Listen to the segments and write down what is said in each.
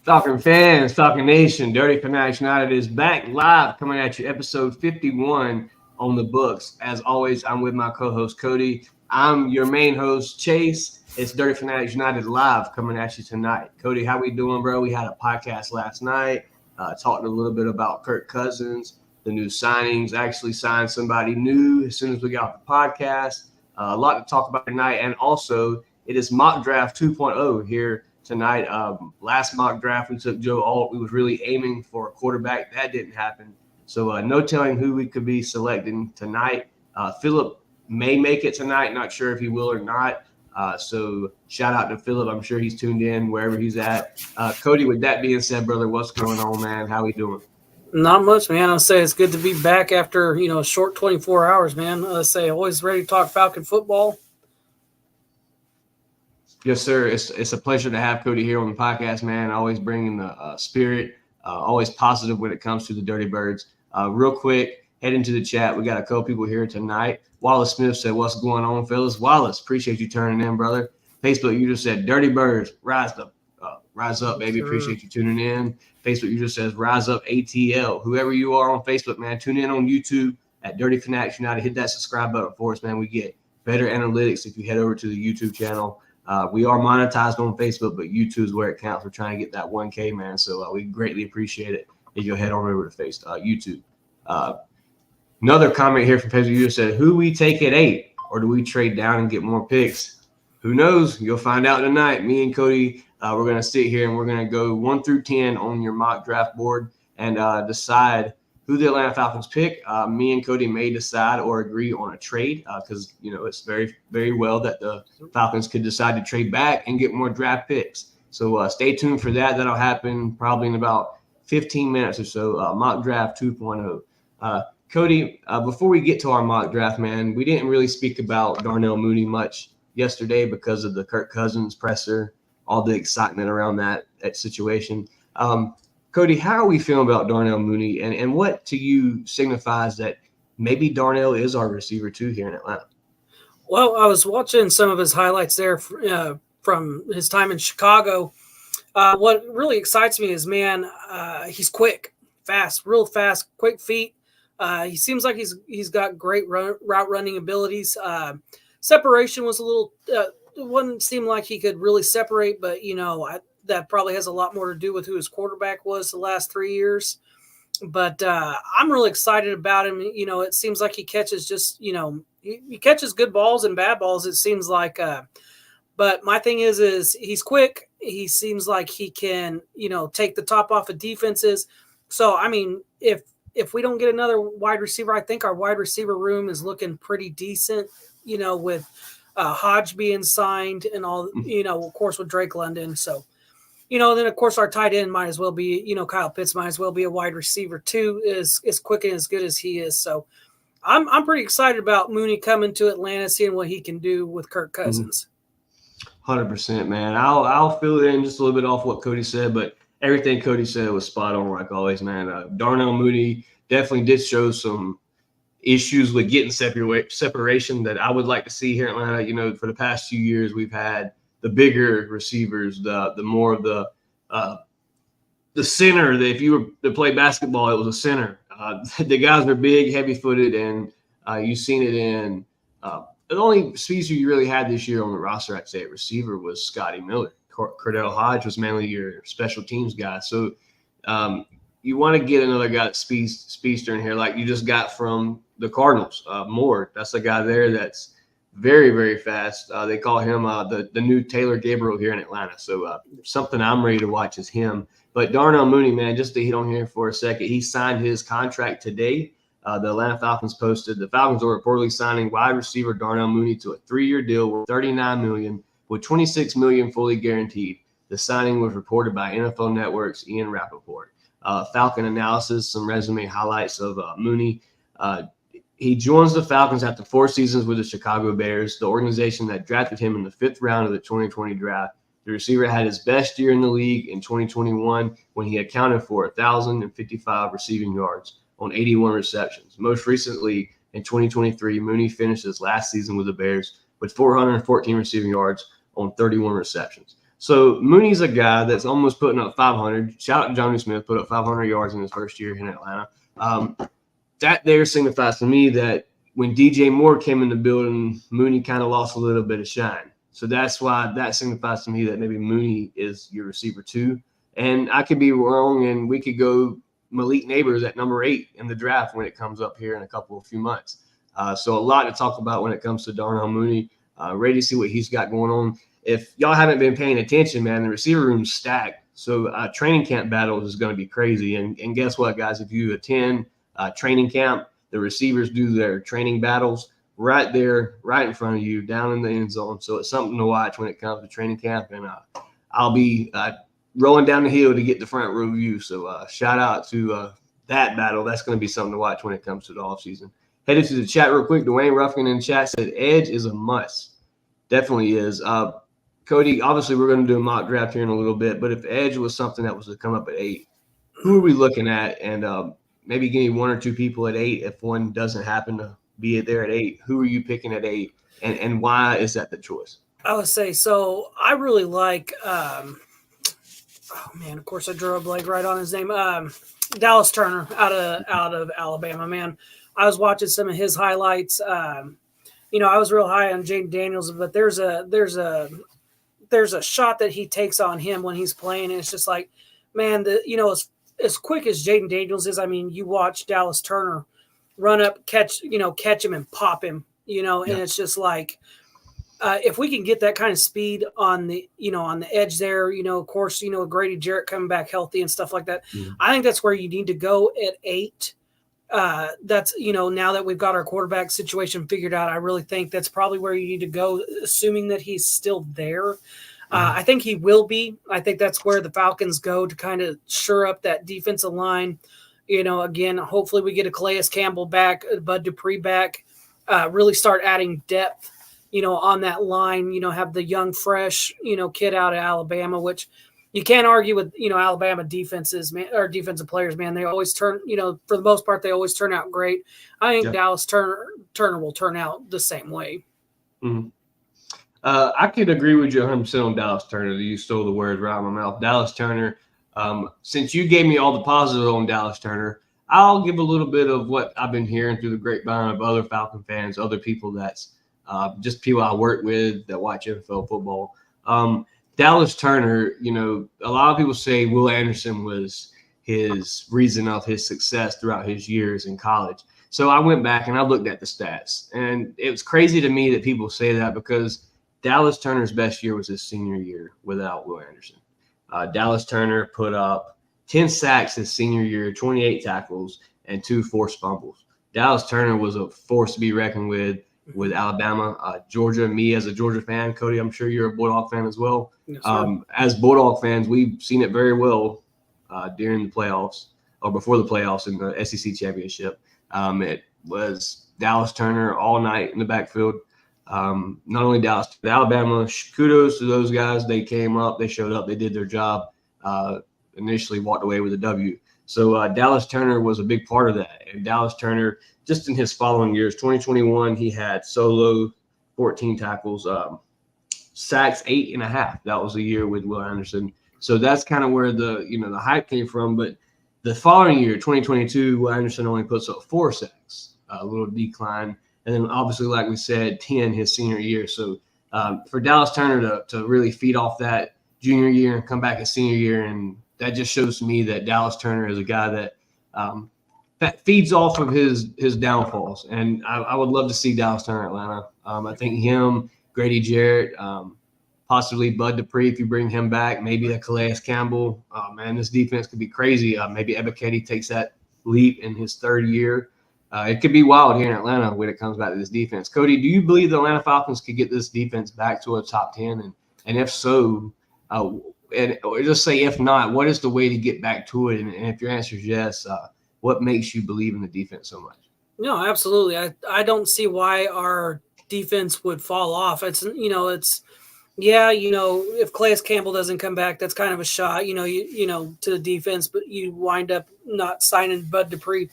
Falcon fans, Falcon Nation, Dirty Fanatics United is back live coming at you, episode 51 on the books. As always, I'm with my co-host Cody. I'm your main host, Chase. It's Dirty Fanatics United live coming at you tonight. Cody, how we doing, bro? We had a podcast last night, talked a little bit about Kirk Cousins, the new signings. Actually signed somebody new as soon as we got the podcast. A lot to talk about tonight, and also it is Mock Draft 2.0 here tonight. Last mock draft, we took Joe Alt. We was really aiming for a quarterback. That didn't happen. So no telling who we could be selecting tonight. Philip may make it tonight. Not sure if he will or not. So shout out to Philip. I'm sure he's tuned in wherever he's at. Cody, with that being said, brother, what's going on, man? How we doing? Not much, man. I'll say it's good to be back after, a short 24 hours, man. I'll say always ready to talk Falcon football. Yes, sir. It's a pleasure to have Cody here on the podcast, man. Always bringing the spirit, always positive when it comes to the Dirty Birds. Real quick, head into the chat. We got a couple people here tonight. Wallace Smith said, "What's going on, fellas?" Wallace, appreciate you turning in, brother. Facebook user said, "Dirty Birds, rise up, baby." Sure. Appreciate you tuning in. Facebook user says, "Rise up, ATL." Whoever you are on Facebook, man, tune in on YouTube at Dirty Fanatics United. Hit that subscribe button for us, man. We get better analytics if you head over to the YouTube channel. We are monetized on Facebook, but YouTube is where it counts. We're trying to get that 1K, man. So we greatly appreciate it if you'll head on over to YouTube. Another comment here from Facebook user said, "Who we take at 8, or do we trade down and get more picks?" Who knows? You'll find out tonight. Me and Cody, we're going to sit here and we're going to go 1 through 10 on your mock draft board and decide who the Atlanta Falcons pick. Me and Cody may decide or agree on a trade because, it's very, very well that the Falcons could decide to trade back and get more draft picks. So stay tuned for that. That'll happen probably in about 15 minutes or so. Mock draft 2.0. Cody, before we get to our mock draft, man, we didn't really speak about Darnell Mooney much yesterday because of the Kirk Cousins presser, all the excitement around that situation. Cody, how are we feeling about Darnell Mooney, and what to you signifies that maybe Darnell is our receiver too here in Atlanta? Well, I was watching some of his highlights there from his time in Chicago. What really excites me is, man, he's quick, fast, real fast, quick feet. He seems like he's got great route running abilities. Separation was a little it wouldn't seem like he could really separate, but that probably has a lot more to do with who his quarterback was the last 3 years. But I'm really excited about him. It seems like he catches he catches good balls and bad balls, it seems like. But my thing is he's quick. He seems like he can, take the top off of defenses. So, I mean, if we don't get another wide receiver, I think our wide receiver room is looking pretty decent, with Hodge being signed and all, of course, with Drake London. So, then of course our tight end might as well be, Kyle Pitts might as well be a wide receiver too, is quick and as good as he is. So I'm pretty excited about Mooney coming to Atlanta, seeing what he can do with Kirk Cousins. 100%, man. I'll fill it in just a little bit off what Cody said, but everything Cody said was spot on, like always, man. Darnell Mooney definitely did show some issues with getting separation that I would like to see here in Atlanta. For the past few years, we've had the bigger receivers, the more of the center. That if you were to play basketball, it was a center. The guys are big, heavy-footed, and you've seen it in the only speedster you really had this year on the roster, I'd say, at receiver was Scotty Miller. Cordell Hodge was mainly your special teams guy. So you want to get another guy speedster in here like you just got from the Cardinals. Moore, that's the guy there that's very, very fast. They call him the new Taylor Gabriel here in Atlanta. So something I'm ready to watch is him. But Darnell Mooney, man, just to hit on here for a second, he signed his contract today. The Atlanta Falcons posted the Falcons are reportedly signing wide receiver Darnell Mooney to a 3-year deal worth $39 million with $26 million fully guaranteed. The signing was reported by NFL Network's Ian Rappaport. Falcon analysis, some resume highlights of Mooney. He joins the Falcons after 4 seasons with the Chicago Bears, the organization that drafted him in the 5th round of the 2020 draft. The receiver had his best year in the league in 2021 when he accounted for 1,055 receiving yards on 81 receptions. Most recently, in 2023, Mooney finished his last season with the Bears with 414 receiving yards on 31 receptions. So Mooney's a guy that's almost putting up 500. Shout out to Johnny Smith, put up 500 yards in his first year in Atlanta. That there signifies to me that when DJ Moore came in the building, Mooney kind of lost a little bit of shine. So that's why that signifies to me that maybe Mooney is your receiver 2. And I could be wrong, and we could go Malik Neighbors at number 8 in the draft when it comes up here in a few months. So a lot to talk about when it comes to Darnell Mooney. Ready to see what he's got going on. If y'all haven't been paying attention, man, the receiver room's stacked. So training camp battles is going to be crazy. And guess what, guys? If you attend training camp, the receivers do their training battles right there, right in front of you, down in the end zone. So it's something to watch when it comes to training camp. And I'll be rolling down the hill to get the front row view. So shout out to that battle. That's going to be something to watch when it comes to the offseason. Headed to the chat real quick. Dwayne Ruffin in the chat said edge is a must. Definitely is. Cody, obviously we're going to do a mock draft here in a little bit, but if edge was something that was to come up at 8, who are we looking at? And maybe give me 1 or 2 people at 8 if one doesn't happen to be there at 8. Who are you picking at 8, and why is that the choice? I would say so. I really like. Oh man, of course I drew a blank right on his name. Dallas Turner out of Alabama. Man, I was watching some of his highlights. I was real high on Jaden Daniels, but there's a shot that he takes on him when he's playing, and it's just like, man, as quick as Jaden Daniels is, I mean, you watch Dallas Turner run up, catch him and pop him, and it's just like, if we can get that kind of speed on the edge there, of course, Grady Jarrett coming back healthy and stuff like that. I think that's where you need to go at 8. That's, now that we've got our quarterback situation figured out, I really think that's probably where you need to go, assuming that he's still there. I think he will be. I think that's where the Falcons go to kind of shore up that defensive line. Again, hopefully we get a Calais Campbell back, Bud Dupree back, really start adding depth, on that line, have the young, fresh, kid out of Alabama, which you can't argue with, Alabama defenses, man, or defensive players, man. They always turn, for the most part, they always turn out great. I think Dallas Turner will turn out the same way. Mm-hmm. I could agree with you 100% on Dallas Turner. You stole the words right out of my mouth. Dallas Turner, since you gave me all the positive on Dallas Turner, I'll give a little bit of what I've been hearing through the grapevine of other Falcon fans, other people that's just people I work with that watch NFL football. Dallas Turner, a lot of people say Will Anderson was his reason of his success throughout his years in college. So I went back and I looked at the stats, and it was crazy to me that people say that because Dallas Turner's best year was his senior year without Will Anderson. Dallas Turner put up 10 sacks his senior year, 28 tackles, and 2 forced fumbles. Dallas Turner was a force to be reckoned with Alabama, Georgia. Me as a Georgia fan, Cody, I'm sure you're a Bulldog fan as well. Yes, as Bulldog fans, we've seen it very well during the playoffs or before the playoffs in the SEC championship. It was Dallas Turner all night in the backfield. Not only Dallas, but Alabama. Kudos to those guys. They came up, they showed up, they did their job. Initially walked away with a W. So Dallas Turner was a big part of that. And Dallas Turner, just in his following years, 2021, he had solo 14 tackles, sacks 8.5. That was a year with Will Anderson. So that's kind of where the hype came from. But the following year, 2022, Will Anderson only puts up 4 sacks, a little decline. And then obviously, like we said, 10 his senior year. So for Dallas Turner to really feed off that junior year and come back his senior year, and that just shows to me that Dallas Turner is a guy that feeds off of his downfalls. And I would love to see Dallas Turner in Atlanta. I think him, Grady Jarrett, possibly Bud Dupree if you bring him back, maybe a Calais Campbell. Man, this defense could be crazy. Maybe Ebiketie takes that leap in his 3rd year. It could be wild here in Atlanta when it comes back to this defense. Cody, do you believe the Atlanta Falcons could get this defense back to a top 10? And if so, or just say if not, what is the way to get back to it? And if your answer is yes, what makes you believe in the defense so much? No, absolutely. I don't see why our defense would fall off. If Calais Campbell doesn't come back, that's kind of a shot, to the defense, but you wind up not signing Bud Dupree.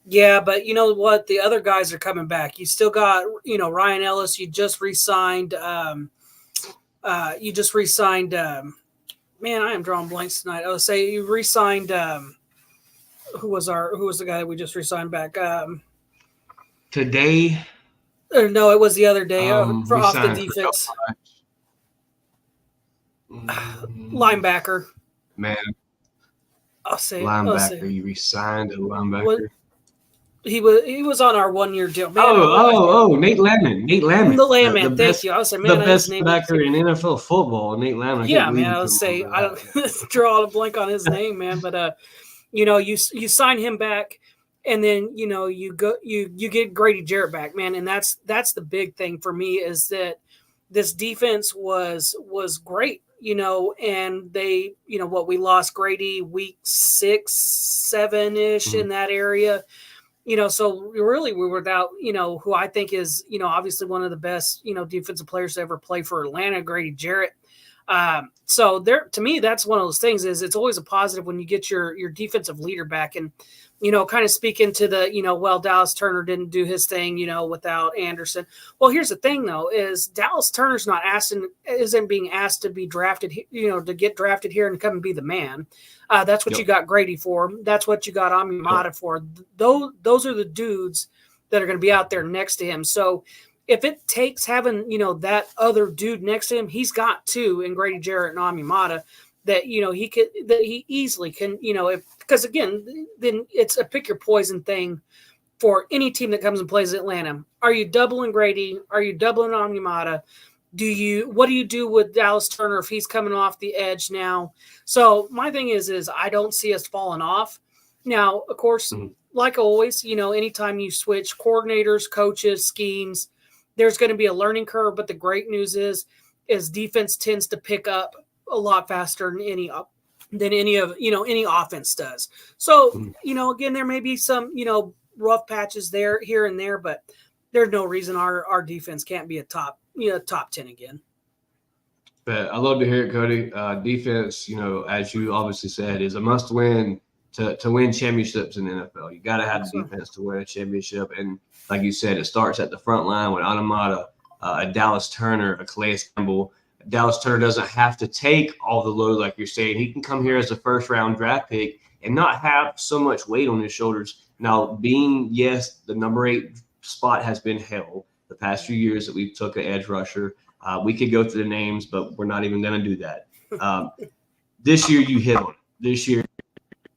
Yeah, but you know what? The other guys are coming back. You still got, Ryan Ellis. You just re-signed. You just re-signed. Man, I am drawing blanks tonight. I would say you re-signed. Who was the guy that we just re-signed back? Today, No, it was the other day for we off the signed defense. Mm, Linebacker. man, I'll say linebacker. You resigned a linebacker. What, he was on our 1 year deal. Man, Nate Landman. Nate Landman. The Landman. Thank you. I was saying, man, the best linebacker in NFL football. Nate Landman. Yeah, man. I would say I don't draw a blank on his name, man. But you sign him back, and then you get Grady Jarrett back, man, and that's the big thing for me is that this defense was great, and they, we lost Grady week 6, 7-ish in that area. So really we were without, who I think is, obviously one of the best, defensive players to ever play for Atlanta, Grady Jarrett. So there, to me, that's one of those things is it's always a positive when you get your defensive leader back and, kind of speaking to the, Dallas Turner didn't do his thing, without Anderson. Well, here's the thing though, is Dallas Turner's isn't being asked to be drafted, to get drafted here and come and be the man. That's what you got Grady for. That's what you got Amimata for. Those are the dudes that are going to be out there next to him. So if it takes having, that other dude next to him, he's got two in Grady Jarrett and Amimata that, he easily can, because again, then it's a pick your poison thing for any team that comes and plays Atlanta. Are you doubling Grady? Are you doubling Amimata? What do you do with Dallas Turner if he's coming off the edge now? So my thing is I don't see us falling off. Now, of course, like always, anytime you switch coordinators, coaches, schemes, there's going to be a learning curve. But the great news is defense tends to pick up a lot faster than any offense does. So, again, there may be some, rough patches here and there, but there's no reason our defense can't be a top 10 again. But I love to hear it, Cody. Defense, as you obviously said, is a must win to win championships in the NFL. You got to have the defense to win a championship. And like you said, it starts at the front line with Amimata, a Dallas Turner, a Calais Campbell. Dallas Turner doesn't have to take all the load like you're saying. He can come here as a first-round draft pick and not have so much weight on his shoulders. Now, the number 8 spot has been held the past few years that we took an edge rusher. We could go through the names, but we're not even going to do that. This year, you hit on it. This year,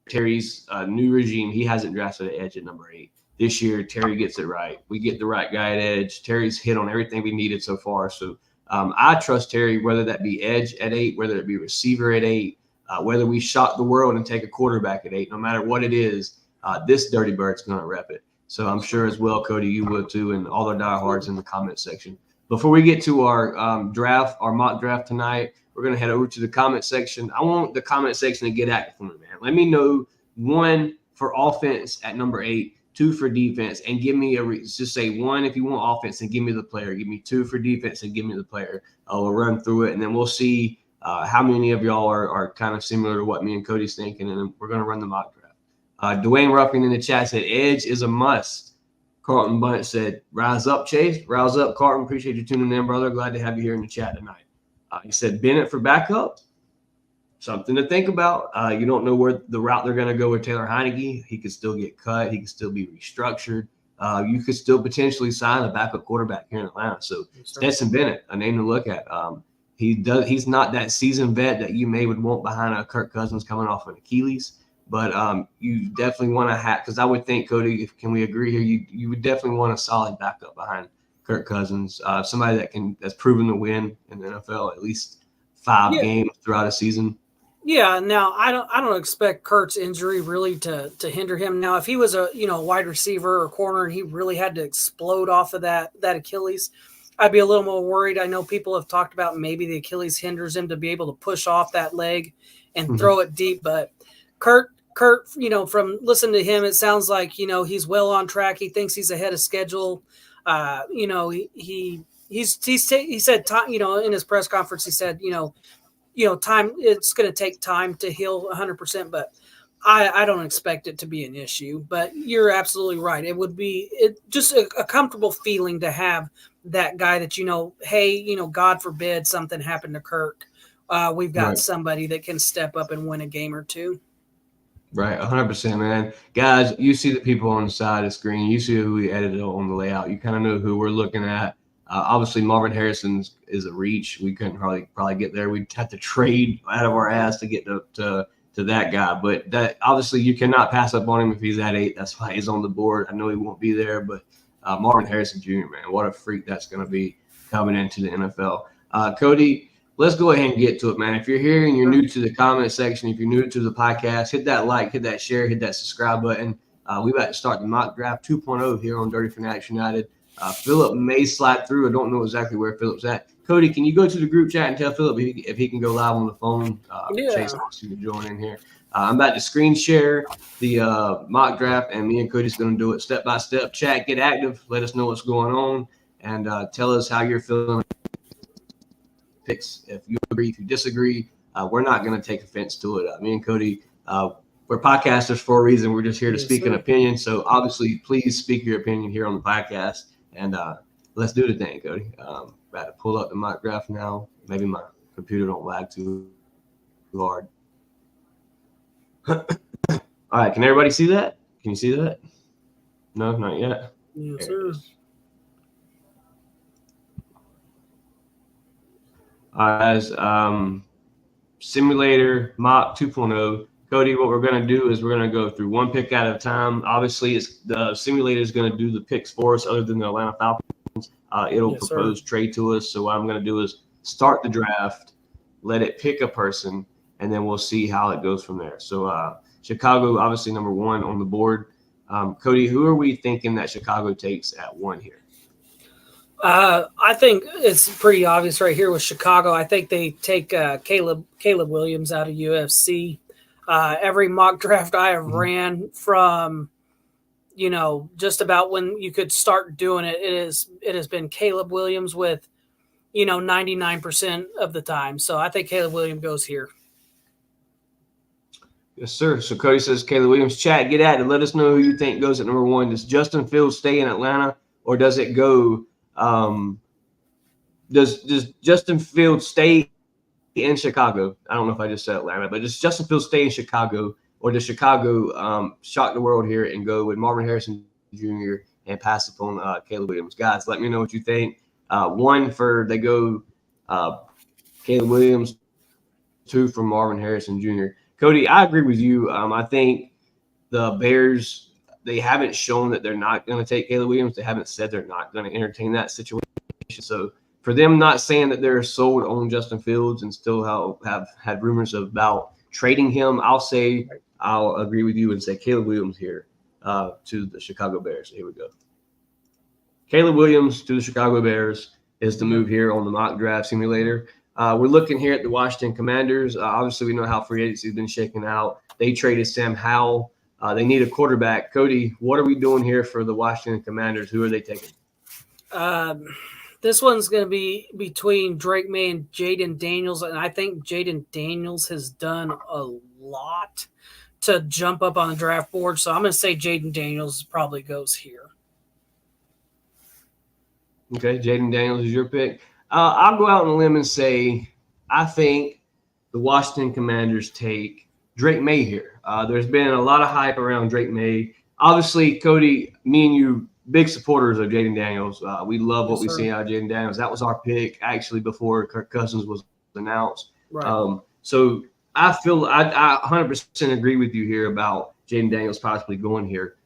Terry's new regime, he hasn't drafted an edge at number 8. This year, Terry gets it right. We get the right guy at edge. Terry's hit on everything we needed so far. So I trust Terry, whether that be edge at 8, whether it be receiver at 8, whether we shock the world and take a quarterback at 8, no matter what it is, this Dirty Bird's going to rep it. So I'm sure as well, Cody, you would too, and all the diehards in the comment section. Before we get to our our mock draft tonight, we're going to head over to the comment section. I want the comment section to get active for me, man. Let me know 1 for offense at number 8, 2 for defense, and give me just say 1 if you want offense and give me the player. Give me 2 for defense and give me the player. We'll run through it, and then we'll see how many of y'all are kind of similar to what me and Cody's thinking, and then we're going to run the mock draft. Dwayne Ruffin in the chat said, edge is a must. Carlton Bunt said, rise up, Chase. Rise up, Carlton. Appreciate you tuning in, brother. Glad to have you here in the chat tonight. He said, Bennett for backup. Something to think about. You don't know where the route they're going to go with Taylor Heineke. He could still get cut. He could still be restructured. You could still potentially sign a backup quarterback here in Atlanta. So Stetson Bennett, a name to look at. He's not that seasoned vet that you would want behind a Kirk Cousins coming off an Achilles. But you definitely want to have, because I would think, Cody, can we agree here? You would definitely want a solid backup behind Kirk Cousins, somebody that's proven to win in the NFL at least 5 games throughout a season. Yeah. Now I don't expect Kurt's injury really to hinder him. Now, if he was a wide receiver or corner and he really had to explode off of that Achilles, I'd be a little more worried. I know people have talked about maybe the Achilles hinders him to be able to push off that leg and throw it deep, but Kurt, from listening to him, it sounds like, he's well on track. He thinks he's ahead of schedule. He said, in his press conference, he said, time, it's going to take time to heal 100%, but I don't expect it to be an issue. But you're absolutely right. It would be just a comfortable feeling to have that guy that, hey, God forbid something happened to Kirk. We've got Right. somebody that can step up and win a game or two. Right, 100%, man. Guys, you see the people on the side of the screen. You see who we edited on the layout. You kind of know who we're looking at. Obviously, Marvin Harrison is a reach. We couldn't probably get there. We'd have to trade out of our ass to get to that guy. But that obviously you cannot pass up on him if he's at 8. That's why he's on the board. I know he won't be there, but Marvin Harrison Jr., man, what a freak that's going to be coming into the NFL. Cody, let's go ahead and get to it, man. If you're here and you're new to the comment section, if you're new to the podcast, hit that like, hit that share, hit that subscribe button. We about to start the mock draft 2.0 here on Dirty Fanatics United. Philip may slide through. I don't know exactly where Philip's at. Cody, can you go to the group chat and tell Philip if he can go live on the phone? Chase wants you to join in here. I'm about to screen share the mock draft, and me and Cody's going to do it step by step. Chat, get active. Let us know what's going on, and tell us how you're feeling. Picks. If you agree, if you disagree, we're not going to take offense to it. Me and Cody, we're podcasters for a reason. We're just here to speak an opinion. So obviously, please speak your opinion here on the podcast, and let's do the thing, Cody. About to pull up the mock draft now. Maybe my computer don't lag too hard. All right, can everybody see that? Can you see that? No, not yet. Yes, sir. As simulator mock 2.0. Cody, what we're going to do is we're going to go through one pick at a time. Obviously, the simulator is going to do the picks for us other than the Atlanta Falcons. It'll propose trade to us. So what I'm going to do is start the draft, let it pick a person, and then we'll see how it goes from there. So Chicago, obviously, number 1 on the board. Cody, who are we thinking that Chicago takes at 1 here? I think it's pretty obvious right here with Chicago. I think they take Caleb Williams out of UFC. Every mock draft I have ran from, just about when you could start doing it, it has been Caleb Williams with, 99% of the time. So I think Caleb Williams goes here. Yes, sir. So Cody says Caleb Williams. Chat, get at it. Let us know who you think goes at number 1. Does Justin Fields stay in Atlanta, or does it go? Does Justin Fields stay in Chicago? I don't know if I just said Atlanta, but does Justin Fields stay in Chicago, or does Chicago shock the world here and go with Marvin Harrison Jr. and pass upon Caleb Williams? Guys, let me know what you think. 1 for they go Caleb Williams, 2 for Marvin Harrison Jr. Cody, I agree with you. I think the Bears, they haven't shown that they're not going to take Caleb Williams. They haven't said they're not going to entertain that situation. So for them not saying that they're sold on Justin Fields and still have had rumors about trading him, I'll agree with you and say Caleb Williams here to the Chicago Bears. Here we go. Caleb Williams to the Chicago Bears is the move here on the mock draft simulator. We're looking here at the Washington Commanders. Obviously, we know how free agency has been shaking out. They traded Sam Howell. They need a quarterback. Cody, what are we doing here for the Washington Commanders? Who are they taking? This one's going to be between Drake May and Jaden Daniels, and I think Jaden Daniels has done a lot to jump up on the draft board, so I'm going to say Jaden Daniels probably goes here. Okay, Jaden Daniels is your pick. I'll go out on a limb and say I think the Washington Commanders take Drake May here. There's been a lot of hype around Drake May. Obviously, Cody, me and you, big supporters of Jaden Daniels. We love what we see out of Jaden Daniels. That was our pick actually before Kirk Cousins was announced. Right. So I feel I 100% agree with you here about Jaden Daniels possibly going here.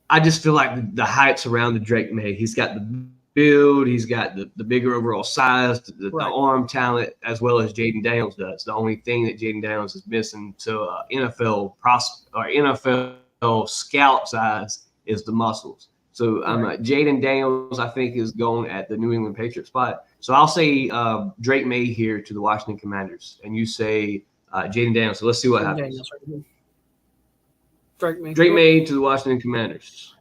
I just feel like the hype's around the Drake May. He's got the build, he's got the bigger overall size, the arm talent, as well as Jaden Daniels does. The only thing that Jaden Daniels is missing to NFL scout size is the muscles. So Jaden Daniels, I think, is going at the New England Patriots spot. So I'll say Drake May here to the Washington Commanders, and you say Jaden Daniels. So let's see what happens. Drake May to the Washington Commanders.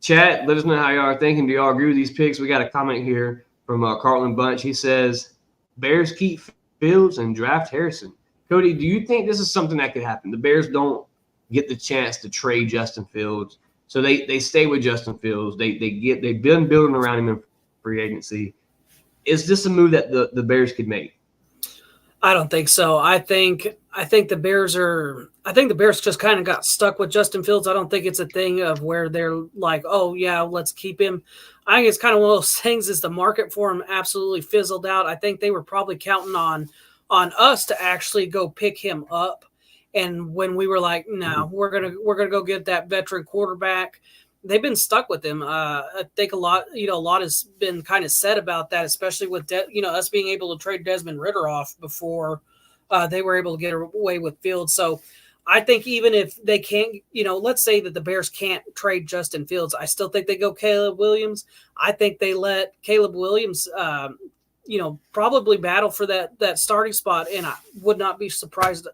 Chat, let us know how you are thinking. Do y'all agree with these picks? We got a comment here from Carlton Bunch. He says, Bears keep Fields and draft Harrison. Cody, do you think this is something that could happen? The Bears don't get the chance to trade Justin Fields. So they stay with Justin Fields. They've been building around him in free agency. Is this a move that the Bears could make? I don't think so. I think the Bears just kind of got stuck with Justin Fields. I don't think it's a thing of where they're like, oh yeah, let's keep him. I think it's kind of one of those things is the market for him absolutely fizzled out. I think they were probably counting on us to actually go pick him up. And when we were like, no, we're gonna go get that veteran quarterback, they've been stuck with him. I think a lot has been kind of said about that, especially with us being able to trade Desmond Ridder off before they were able to get away with Fields. So I think even if they can't, let's say that the Bears can't trade Justin Fields, I still think they go Caleb Williams. I think they let Caleb Williams, probably battle for that starting spot, and I would not be surprised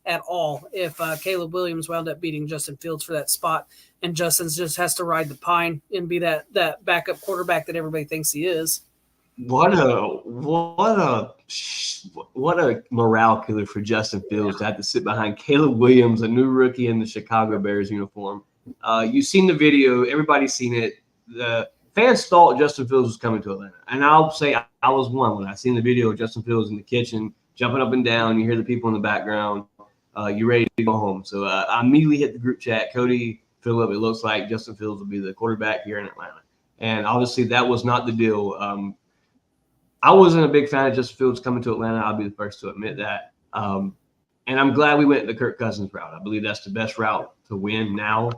at all if Caleb Williams wound up beating Justin Fields for that spot, and Justin just has to ride the pine and be that backup quarterback that everybody thinks he is. What a morale killer for Justin Fields to have to sit behind Caleb Williams, a new rookie in the Chicago Bears uniform. You've seen the video. Everybody's seen it. The fans thought Justin Fields was coming to Atlanta, and I'll say I was one when I seen the video of Justin Fields in the kitchen jumping up and down. You hear the people in the background. You're ready to go home. So I immediately hit the group chat. Cody, Phillip, it looks like Justin Fields will be the quarterback here in Atlanta. And obviously that was not the deal. I wasn't a big fan of Justin Fields coming to Atlanta. I'll be the first to admit that. And I'm glad we went the Kirk Cousins route. I believe that's the best route to win now.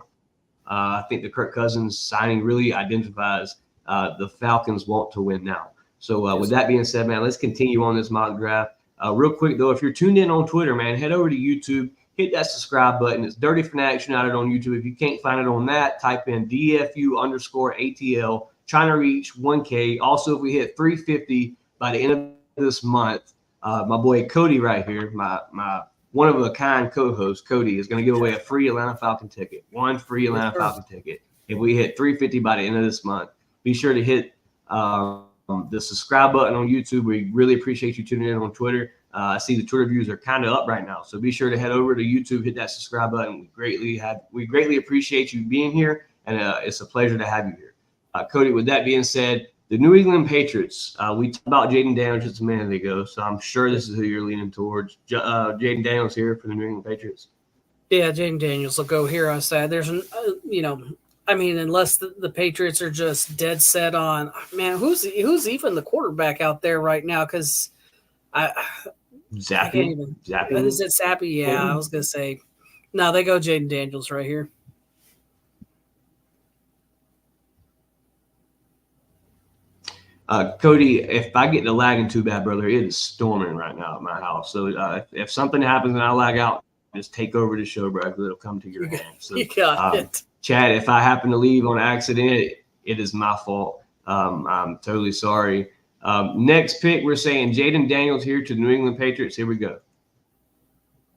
I think the Kirk Cousins signing really identifies the Falcons want to win now. So with that being said, man, let's continue on this mock draft. Real quick, though, if you're tuned in on Twitter, man, head over to YouTube, hit that subscribe button. It's Dirty Fanatics United on YouTube. If you can't find it on that, type in DFU_ATL, trying to reach 1K. Also, if we hit 350 by the end of this month, my boy Cody right here, my one-of-a-kind co-host, Cody, is going to give away a free Atlanta Falcon ticket, one free Atlanta Falcon ticket. If we hit 350 by the end of this month, be sure to hit the subscribe button on YouTube. We really appreciate you tuning in on Twitter. I see the Twitter views are kind of up right now, so be sure to head over to YouTube, hit that subscribe button. We greatly appreciate you being here, and it's a pleasure to have you here. Cody, with that being said, the New England Patriots. We talked about Jaden Daniels just a minute ago, so I'm sure this is who you're leaning towards. Jaden Daniels here for the New England Patriots. Yeah, Jaden Daniels will go here. I said there's unless the Patriots are just dead set on, man, who's even the quarterback out there right now? Because Zappy. Is it Zappy? Yeah, I was gonna say no. They go Jaden Daniels right here. Cody, if I get the lagging too bad, brother, it is storming right now at my house. So if something happens and I lag out, just take over the show, bro. It'll come to your hands. So, you got it. Chad, if I happen to leave on accident, it is my fault. I'm totally sorry. Next pick, we're saying Jaden Daniels here to the New England Patriots. Here we go.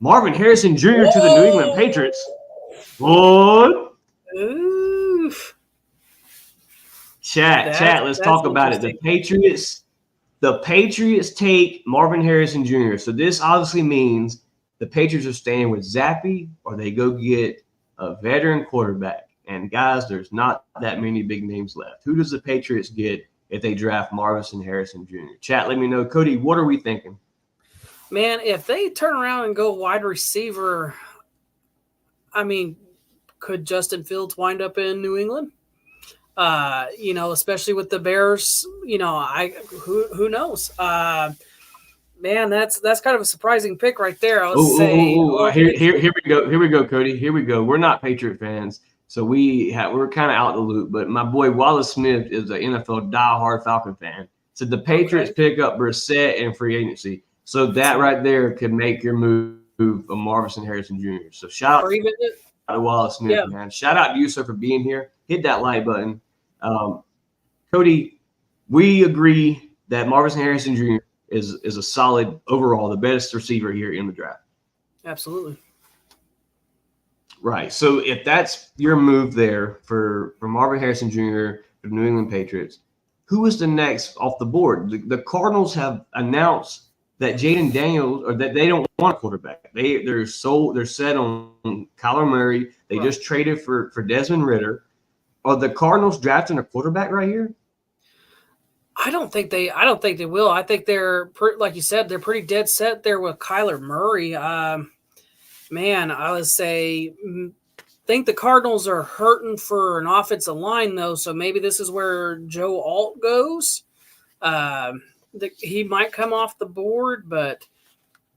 Marvin Harrison Jr. to the New England Patriots. What? Oof. Chat, let's talk about it. The Patriots take Marvin Harrison Jr. So this obviously means the Patriots are staying with Zappy, or they go get a veteran quarterback. And guys, there's not that many big names left. Who does the Patriots get if they draft Marvin Harrison Jr.? Chat, let me know. Cody, what are we thinking? Man, if they turn around and go wide receiver, I mean, could Justin Fields wind up in New England? Especially with the Bears, who knows? Man, that's kind of a surprising pick right there. I would say. Here we go, Cody. Here we go. We're not Patriot fans, so we're kind of out the loop. But my boy Wallace Smith is an NFL diehard Falcon fan. So the Patriots pick up Brissett in free agency. So that right there could make your move of Marvin Harrison Jr. So shout out to Wallace Smith, man. Shout out to you, sir, for being here. Hit that like button. Cody, we agree that Marvin Harrison Jr. is a solid overall, the best receiver here in the draft. Absolutely. Right. So if that's your move there for Marvin Harrison Jr. for the New England Patriots, who is the next off the board? The Cardinals have announced that Jaden Daniels, or that they don't want a quarterback. They're set on Kyler Murray. They just traded for Desmond Ridder. Are the Cardinals drafting a quarterback right here? I don't think they will. I think they're like you said, they're pretty dead set there with Kyler Murray. Man, I would say think the Cardinals are hurting for an offensive line though, so maybe this is where Joe Alt goes. He might come off the board, but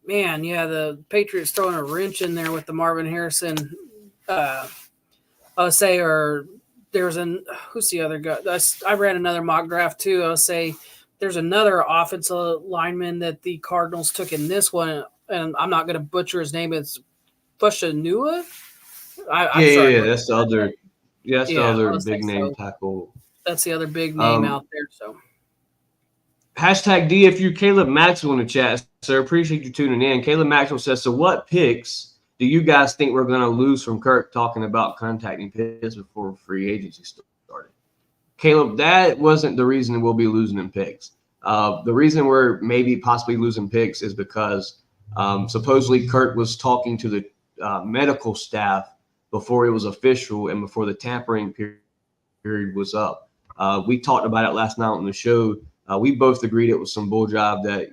man, yeah, the Patriots throwing a wrench in there with the Marvin Harrison. I would say, or there's who's the other guy? I ran another mock draft too. I would say there's another offensive lineman that the Cardinals took in this one, and I'm not going to butcher his name. It's Fushanua. Yeah, that's the other. Yeah, that's the other big name tackle. That's the other big name out there. So. Hashtag DFU Caleb Maxwell in the chat, sir. Appreciate you tuning in. Caleb Maxwell says, so what picks do you guys think we're going to lose from Kirk talking about contacting picks before free agency started? Caleb, that wasn't the reason we'll be losing in picks. The reason we're maybe possibly losing picks is because supposedly Kirk was talking to the medical staff before it was official and before the tampering period was up. We talked about it last night on the show. We both agreed it was some bull job that,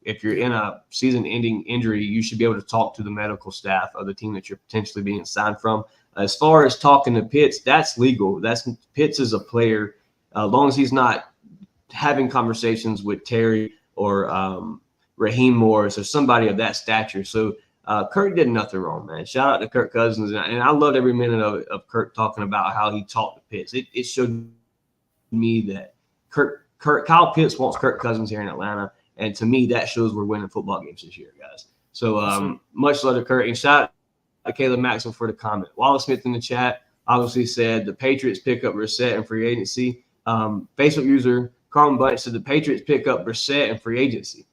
if you're in a season-ending injury, you should be able to talk to the medical staff of the team that you're potentially being signed from. As far as talking to Pitts, that's legal. Pitts is a player. As long as he's not having conversations with Terry or Raheem Morris or somebody of that stature. So Kirk did nothing wrong, man. Shout out to Kirk Cousins. And I loved every minute of Kirk talking about how he talked to Pitts. It showed me that Kyle Pitts wants Kirk Cousins here in Atlanta. And to me, that shows we're winning football games this year, guys. So much love to Kirk. And shout out to Caleb Maxwell for the comment. Wallace Smith in the chat obviously said the Patriots pick up Brissett in free agency. Facebook user Carlin Bunch said the Patriots pick up Brissett in free agency.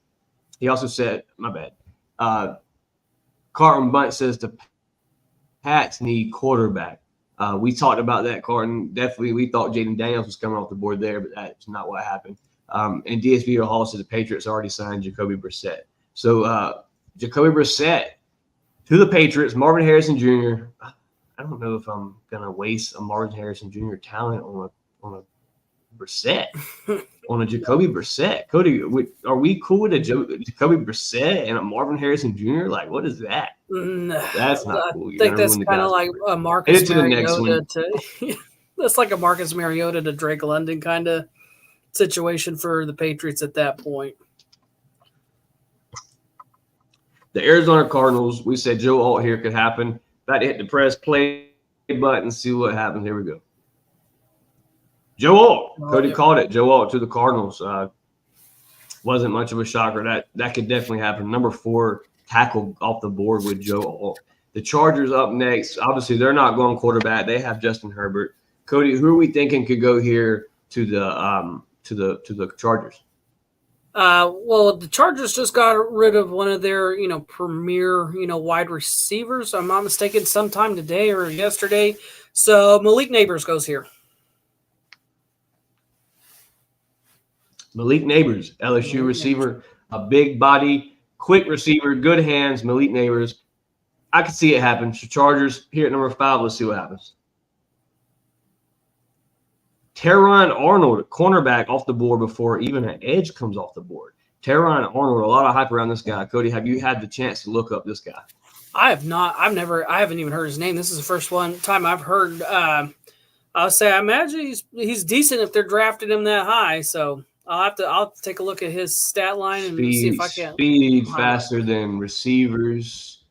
He also said, my bad. Carlin Bunch says the Pats need quarterback. We talked about that, Carlton. Definitely, we thought Jaden Daniels was coming off the board there, but that's not what happened. And DSV Hall said the Patriots already signed Jacoby Brissett. So Jacoby Brissett to the Patriots, Marvin Harrison Jr. I don't know if I'm going to waste a Marvin Harrison Jr. talent on a Brissett, on a Jacoby Brissett. Cody, are we cool with a Jacoby Brissett and a Marvin Harrison Jr.? Like, what is that? No, that's not cool. I think that's kind of like a Marcus Mariota that's like a Marcus Mariota to Drake London kind of situation for the Patriots at that point. The Arizona Cardinals, we said Joe Alt here could happen. About to hit the press play button, see what happens. Here we go. Joe Alt. Cody called it. Joe Alt to the Cardinals. Wasn't much of a shocker. That could definitely happen. Number 4 tackle off the board with Joe Alt. The Chargers up next. Obviously, they're not going quarterback. They have Justin Herbert. Cody, who are we thinking could go here to the Chargers? Well, the Chargers just got rid of one of their, premier, wide receivers. I'm not mistaken, sometime today or yesterday. So Malik Neighbors goes here. Malik Neighbors, LSU receiver, a big body, quick receiver, good hands. Malik Neighbors, I could see it happen. So Chargers here at number 5. Let's see what happens. Teron Arnold, cornerback, off the board before even an edge comes off the board. Teron Arnold, a lot of hype around this guy. Cody, have you had the chance to look up this guy? I have not. I haven't even heard his name. This is the first time I've heard. I'll say I imagine he's decent if they're drafting him that high. So I'll have to take a look at his stat line and see if I can. Speed faster than receivers.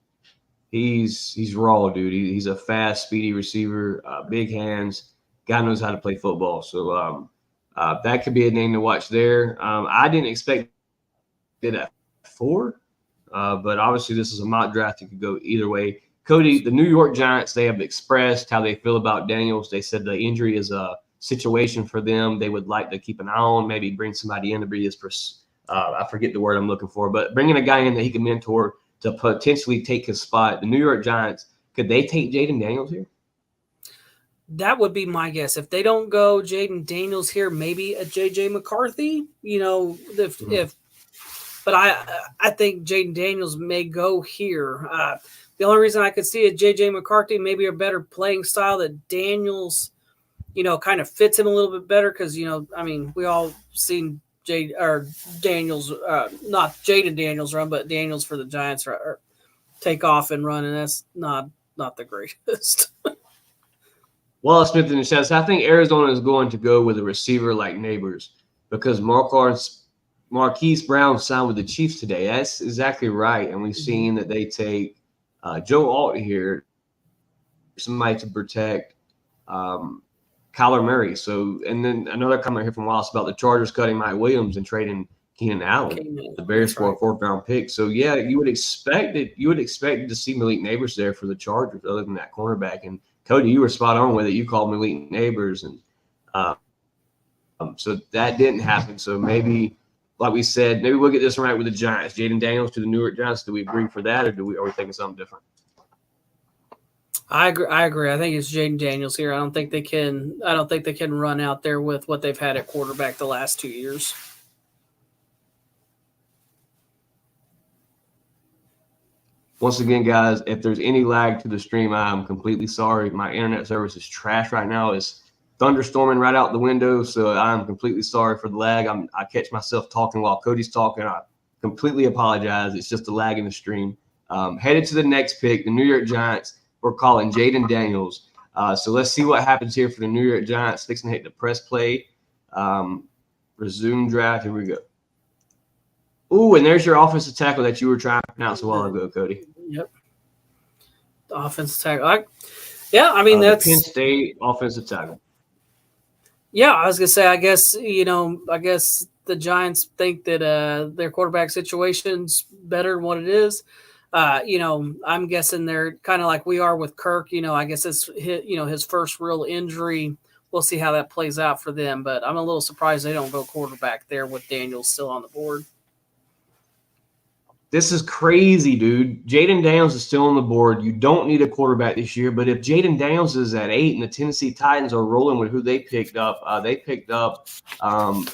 He's raw, dude. He's a fast, speedy receiver. Big hands. Guy knows how to play football. So that could be a name to watch there. I didn't expect it at 4, but obviously this is a mock draft. It could go either way. Cody, the New York Giants, they have expressed how they feel about Daniels. They said the injury is a situation for them. They would like to keep an eye on, maybe bring somebody in to be his I forget the word I'm looking for, but bringing a guy in that he can mentor to potentially take his spot. The New York Giants, could they take Jaden Daniels here? That would be my guess. If they don't go Jaden Daniels here, maybe a J.J. McCarthy. If but I think Jaden Daniels may go here. The only reason I could see it, J.J. McCarthy, maybe a better playing style that Daniels, kind of fits him a little bit better because, we all seen Daniels, not Jaden Daniels run, but Daniels for the Giants take off and run, and that's not the greatest. Wallace Smith in the chat says, I think Arizona is going to go with a receiver like Neighbors because Marquise Brown signed with the Chiefs today. That's exactly right. And we've seen that they take Joe Alt here, somebody to protect Kyler Murray. So, and then another comment here from Wallace about the Chargers cutting Mike Williams and trading Keenan Allen, the Bears for a fourth-round pick. So, yeah, you would expect it. You would expect to see Malik Neighbors there for the Chargers, other than that cornerback. And Cody, you were spot on with it. You called Malik Neighbors, and so that didn't happen. So maybe, like we said, maybe we'll get this right with the Giants. Jaden Daniels to the New York Giants. Do we agree for that, or are we thinking something different? I agree. I think it's Jaden Daniels here. I don't think they can run out there with what they've had at quarterback the last 2 years. Once again, guys, if there's any lag to the stream, I'm completely sorry. My internet service is trash right now. It's thunderstorming right out the window, so I'm completely sorry for the lag. I catch myself talking while Cody's talking. I completely apologize. It's just a lag in the stream. Headed to the next pick, the New York Giants. We're calling Jaden Daniels. So let's see what happens here for the New York Giants. Fixing to hit the press play. Resume draft. Here we go. Ooh, and there's your offensive tackle that you were trying to pronounce a while ago, Cody. Yep. The offensive tackle. That's Penn State offensive tackle. Yeah, I was gonna say. I guess the Giants think that their quarterback situation's better than what it is. I'm guessing they're kind of like we are with Kirk. I guess it's his first real injury. We'll see how that plays out for them. But I'm a little surprised they don't go quarterback there with Daniels still on the board. This is crazy, dude. Jaden Daniels is still on the board. You don't need a quarterback this year. But if Jaden Daniels is at 8 and the Tennessee Titans are rolling with who they picked up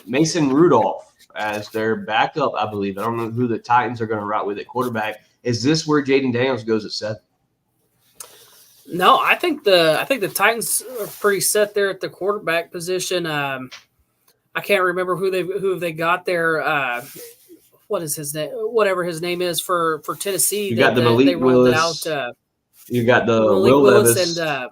Mason Rudolph as their backup, I believe. I don't know who the Titans are going to route with at quarterback. Is this where Jaden Daniels goes at 7? No, I think the Titans are pretty set there at the quarterback position. I can't remember who they got there. What is his name? Whatever his name is for Tennessee. You got the Malik Willis. You got the Will Levis. And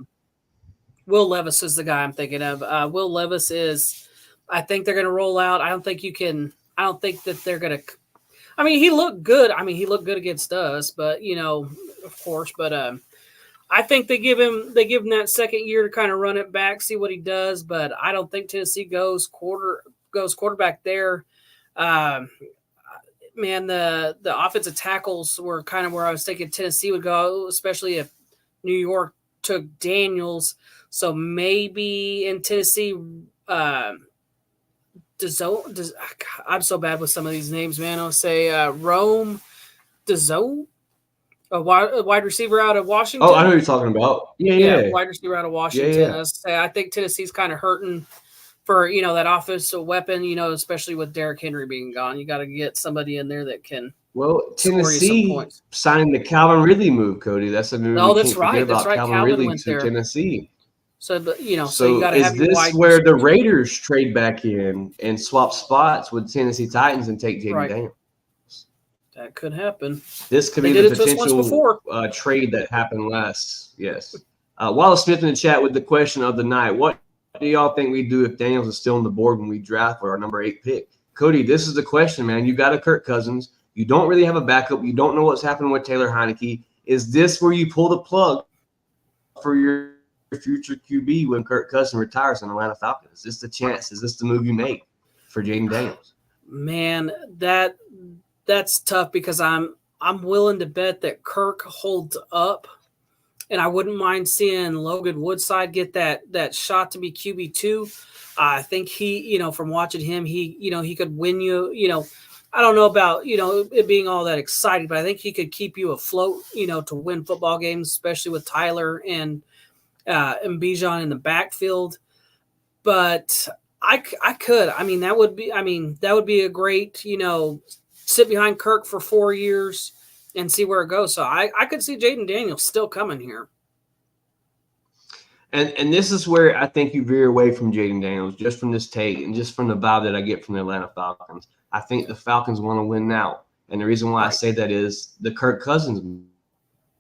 Will Levis is the guy I'm thinking of. Will Levis is. I think they're going to roll out. I don't think that they're going to. I mean, he looked good. He looked good against us, but of course. But I think they give him that second year to kind of run it back, see what he does. But I don't think Tennessee goes quarterback there. Man, the offensive tackles were kind of where I was thinking Tennessee would go, especially if New York took Daniels. So maybe in Tennessee, I'm so bad with some of these names, man. I'll say Rome DeZoe, a wide receiver out of Washington. Oh, I know who you're talking about. Yeah. Wide receiver out of Washington. I think Tennessee's kind of hurting for that offensive weapon, especially with Derrick Henry being gone. You got to get somebody in there that can. Well, Tennessee signed the Calvin Ridley move, Cody. That's a move. Oh, that's right. That's right. Calvin Ridley went to Tennessee. So you got to have. Is this where the Raiders trade back in and swap spots with Tennessee Titans and take Jaden Daniels? That could happen. This could be the potential trade that happened last. Yes. Wallace Smith in the chat with the question of the night. What do y'all think we do if Daniels is still on the board when we draft for our number 8 pick? Cody, this is the question, man. You got a Kirk Cousins. You don't really have a backup. You don't know what's happening with Taylor Heineke. Is this where you pull the plug for your future QB when Kirk Cousins retires in Atlanta Falcons? Is this the chance? Is this the move you make for Jaden Daniels? Man, that's tough because I'm willing to bet that Kirk holds up. And I wouldn't mind seeing Logan Woodside get that shot to be QB2. I think he, from watching him, he could win you. I don't know about, it being all that exciting, but I think he could keep you afloat, to win football games, especially with Tyler and Bijan in the backfield. But I could. That would be a great, sit behind Kirk for 4 years and see where it goes. So I could see Jaden Daniels still coming here. And this is where I think you veer away from Jaden Daniels, just from this take and just from the vibe that I get from the Atlanta Falcons. I think the Falcons want to win now. And the reason why I say that is the Kirk Cousins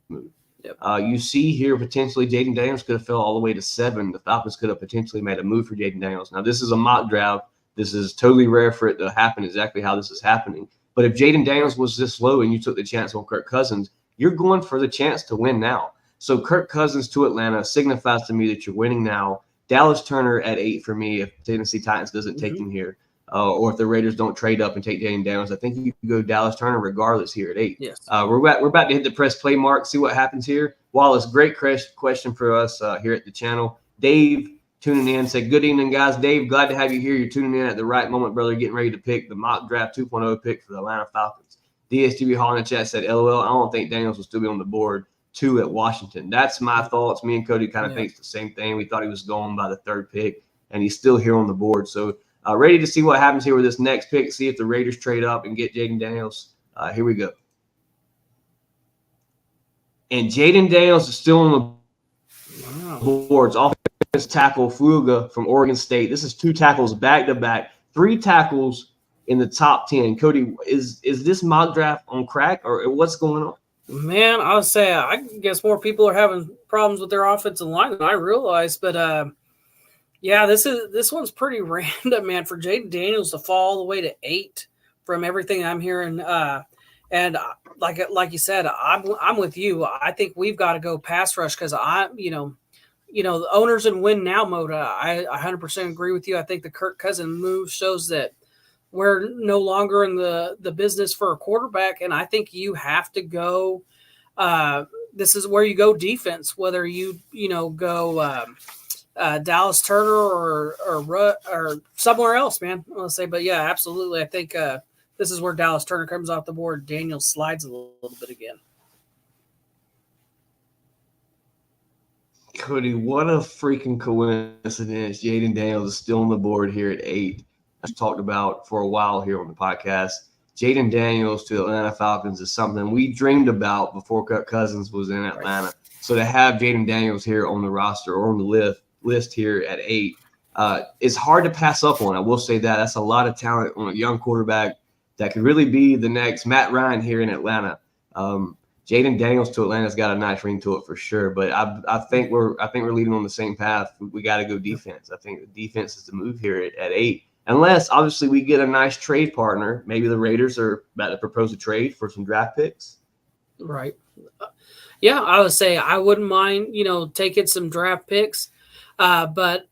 move. Yep. You see here potentially Jaden Daniels could have fell all the way to 7. The Falcons could have potentially made a move for Jaden Daniels. Now, this is a mock draft. This is totally rare for it to happen exactly how this is happening. But if Jaden Daniels was this low and you took the chance on Kirk Cousins, you're going for the chance to win now. So Kirk Cousins to Atlanta signifies to me that you're winning now. Dallas Turner at 8 for me if Tennessee Titans doesn't take him here. Or if the Raiders don't trade up and take Jaden Daniels, I think you can go Dallas Turner regardless here at 8. Yes. We're about to hit the press play mark, see what happens here. Wallace, great question for us here at the channel. Dave tuning in said, good evening, guys. Dave, glad to have you here. You're tuning in at the right moment, brother, getting ready to pick the mock draft 2.0 pick for the Atlanta Falcons. DSTV Hall in the chat said, LOL, I don't think Daniels will still be on the board. 2 at Washington. That's my thoughts. Me and Cody kind of thinks the same thing. We thought he was going by the 3rd pick, and he's still here on the board. So ready to see what happens here with this next pick, see if the Raiders trade up and get Jaden Daniels. Here we go. And Jaden Daniels is still on the boards. Offensive tackle Fuga from Oregon State. This is 2 tackles back-to-back, 3 tackles in the top 10. Cody, is this mock draft on crack, or what's going on? Man, I would say I guess more people are having problems with their offensive line than I realized. But yeah, this one's pretty random, man. For Jaden Daniels to fall all the way to 8 from everything I'm hearing, and like you said, I'm with you. I think we've got to go pass rush because the owners in win now mode. I 100% agree with you. I think the Kirk Cousins move shows that we're no longer in the business for a quarterback, and I think you have to go. This is where you go defense, whether you go Dallas Turner or somewhere else, man. I'll say, but yeah, absolutely. I think this is where Dallas Turner comes off the board. Daniel slides a little bit again. Cody, what a freaking coincidence! Jaden Daniels is still on the board here at 8. I've talked about for a while here on the podcast. Jaden Daniels to the Atlanta Falcons is something we dreamed about before Kirk Cousins was in Atlanta. So to have Jaden Daniels here on the roster or on the list here at 8, it's hard to pass up on. I will say that. That's a lot of talent on a young quarterback that could really be the next Matt Ryan here in Atlanta. Jaden Daniels to Atlanta's got a nice ring to it for sure. But I think we're leading on the same path. We got to go defense. I think the defense is the move here at 8. Unless, obviously, we get a nice trade partner. Maybe the Raiders are about to propose a trade for some draft picks. Right. Yeah, I would say I wouldn't mind, taking some draft picks. But,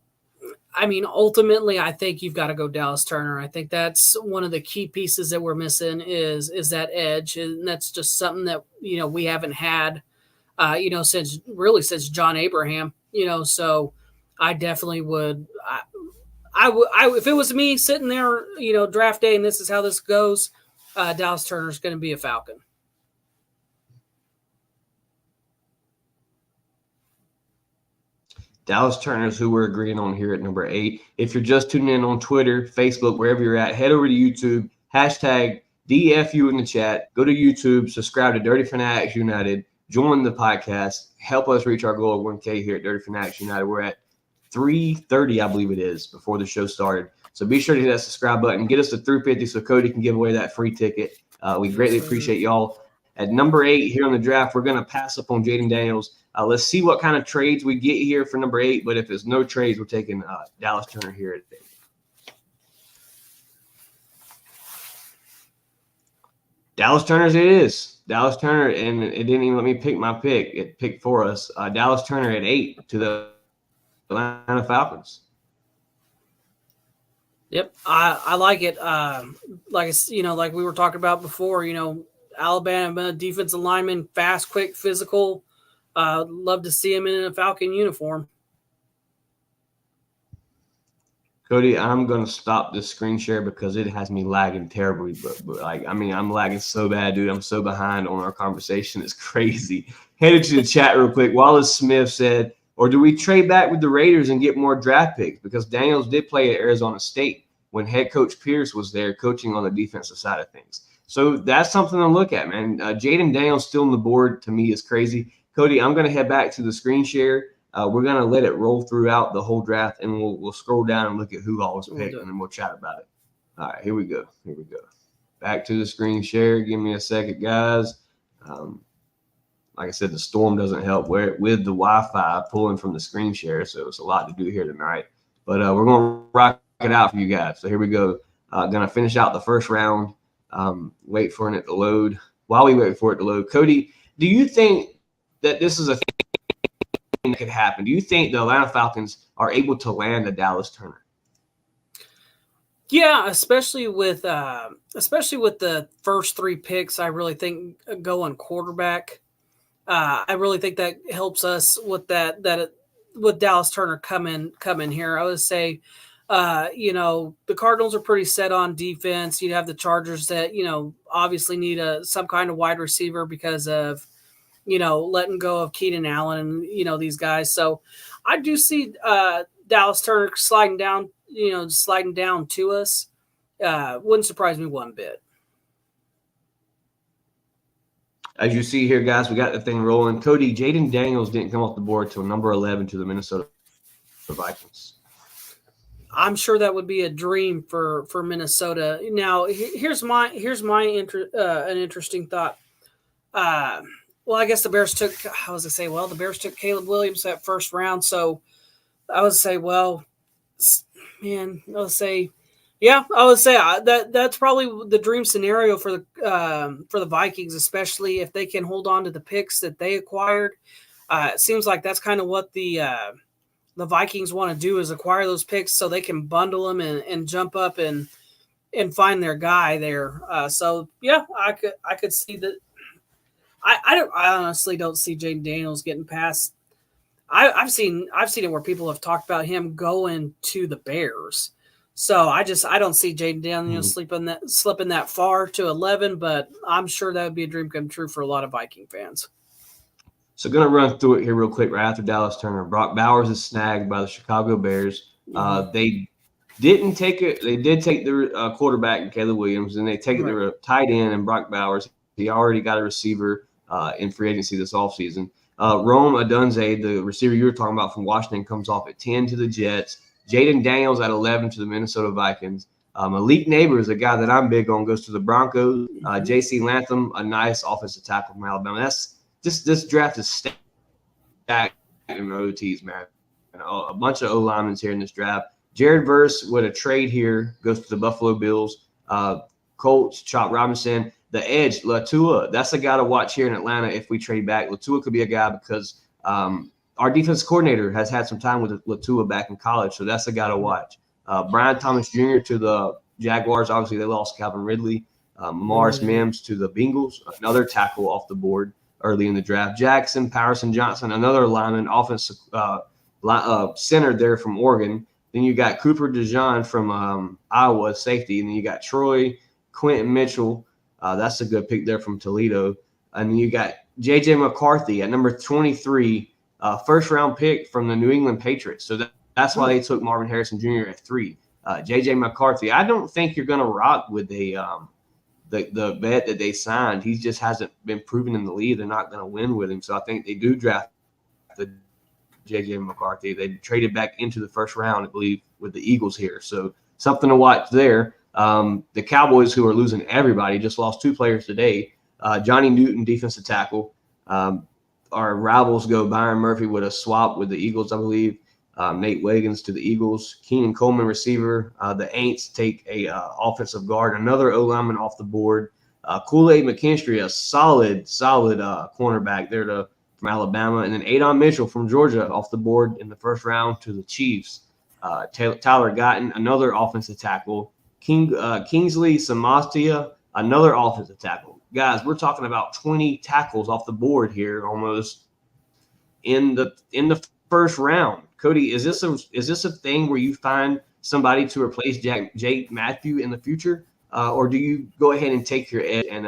I mean, ultimately, I think you've got to go Dallas Turner. I think that's one of the key pieces that we're missing is that edge. And that's just something that, we haven't had, since John Abraham, So I definitely would – I if it was me sitting there, draft day, and this is how this goes, Dallas Turner is going to be a Falcon. Dallas Turner is who we're agreeing on here at number 8. If you're just tuning in on Twitter, Facebook, wherever you're at, head over to YouTube, hashtag DFU in the chat. Go to YouTube, subscribe to Dirty Fanatics United, join the podcast, help us reach our goal of 1K here at Dirty Fanatics United. We're at 3:30, I believe it is, before the show started. So be sure to hit that subscribe button. Get us to 350 so Cody can give away that free ticket. We greatly appreciate y'all. At number 8 here on the draft, we're going to pass up on Jaden Daniels. Let's see what kind of trades we get here for number 8. But if there's no trades, we're taking Dallas Turner here at 8. Dallas Turner's it is. Dallas Turner, and it didn't even let me pick my pick. It picked for us. Dallas Turner at 8 to the Atlanta Falcons. Yep, I like it. Like we were talking about before, Alabama defensive lineman, fast, quick, physical. Love to see him in a Falcon uniform. Cody, I'm going to stop this screen share because it has me lagging terribly. But I'm lagging so bad, dude. I'm so behind on our conversation. It's crazy. Headed to the chat real quick. Wallace Smith said, or do we trade back with the Raiders and get more draft picks? Because Daniels did play at Arizona State when head coach Pierce was there coaching on the defensive side of things. So that's something to look at, man. Jaden Daniels still on the board to me is crazy. Cody, I'm going to head back to the screen share. We're going to let it roll throughout the whole draft, and we'll scroll down and look at who all was picked, and then we'll chat about it. All right, here we go. Back to the screen share. Give me a second, guys. Like I said, the storm doesn't help with the Wi-Fi pulling from the screen share, so it's a lot to do here tonight. But we're going to rock it out for you guys. So here we go. Going to finish out the first round. Wait for it to load. While we wait for it to load, Cody, do you think that this is a thing that could happen? Do you think the Atlanta Falcons are able to land a Dallas Turner? Yeah, especially with the first 3 picks, I really think going quarterback. I really think that helps us with with Dallas Turner coming here. I would say, the Cardinals are pretty set on defense. You have the Chargers that obviously need some kind of wide receiver because of letting go of Keenan Allen and these guys. So I do see Dallas Turner sliding down to us. Wouldn't surprise me one bit. As you see here, guys, we got the thing rolling. Cody, Jaden Daniels didn't come off the board till number 11 to the Minnesota Vikings. I'm sure that would be a dream for Minnesota. Now, here's my an interesting thought. Well, I guess the Bears took. I was gonna say, the Bears took Caleb Williams that first round. So I would say, that's probably the dream scenario for the Vikings, especially if they can hold on to the picks that they acquired. It seems like that's kind of what the Vikings want to do is acquire those picks so they can bundle them and jump up and find their guy there. I could see that. I honestly don't see Jaden Daniels getting past. I've seen it where people have talked about him going to the Bears. So I don't see Jaden Daniels slipping that far to 11, but I'm sure that would be a dream come true for a lot of Viking fans. So going to run through it here real quick right after Dallas Turner. Brock Bowers is snagged by the Chicago Bears. They didn't take it. They did take the quarterback in Caleb Williams, and they take the tight end and Brock Bowers. He already got a receiver in free agency this offseason. Rome Odunze, the receiver you were talking about from Washington, comes off at 10 to the Jets. Jaden Daniels at 11 to the Minnesota Vikings. Malik Neighbors, a guy that I'm big on, goes to the Broncos. J.C. Latham, a nice offensive tackle from Alabama. This draft is stacked in OTs, man. A bunch of O-linemen here in this draft. Jared Verse with a trade here goes to the Buffalo Bills. Colts, Chop Robinson. The edge, Latua, that's a guy to watch here in Atlanta if we trade back. Latua could be a guy because our defense coordinator has had some time with Latua back in college, so that's a guy to watch. Brian Thomas Jr. to the Jaguars. Obviously, they lost Calvin Ridley. Morris Mims to the Bengals, another tackle off the board early in the draft. Jackson Patterson Johnson, another lineman, offensive center there from Oregon. Then you got Cooper DeJean from Iowa, safety. And then you got Troy Quentin Mitchell. That's a good pick there from Toledo. And then you got J.J. McCarthy at number 23, first-round pick from the New England Patriots. So that's why they took Marvin Harrison Jr. at 3. J.J. McCarthy, I don't think you're going to rock with the vet that they signed. He just hasn't been proven in the league. They're not going to win with him. So I think they do draft the J.J. McCarthy. They traded back into the first round, I believe, with the Eagles here. So something to watch there. The Cowboys, who are losing everybody, just lost 2 players today. Johnny Newton, defensive tackle. Our rivals go Byron Murphy with a swap with the Eagles, I believe. Nate Wiggins to the Eagles. Keenan Coleman, receiver. The Aints take a offensive guard. Another O-lineman off the board. Kool-Aid McKinstry, a solid cornerback there from Alabama. And then Adon Mitchell from Georgia off the board in the first round to the Chiefs. Tyler Guyton, another offensive tackle. Kingsley Samastia, another offensive tackle. Guys, we're talking about 20 tackles off the board here almost in the first round. Cody, is this a thing where you find somebody to replace Jake Matthew in the future, or do you go ahead and take your edge and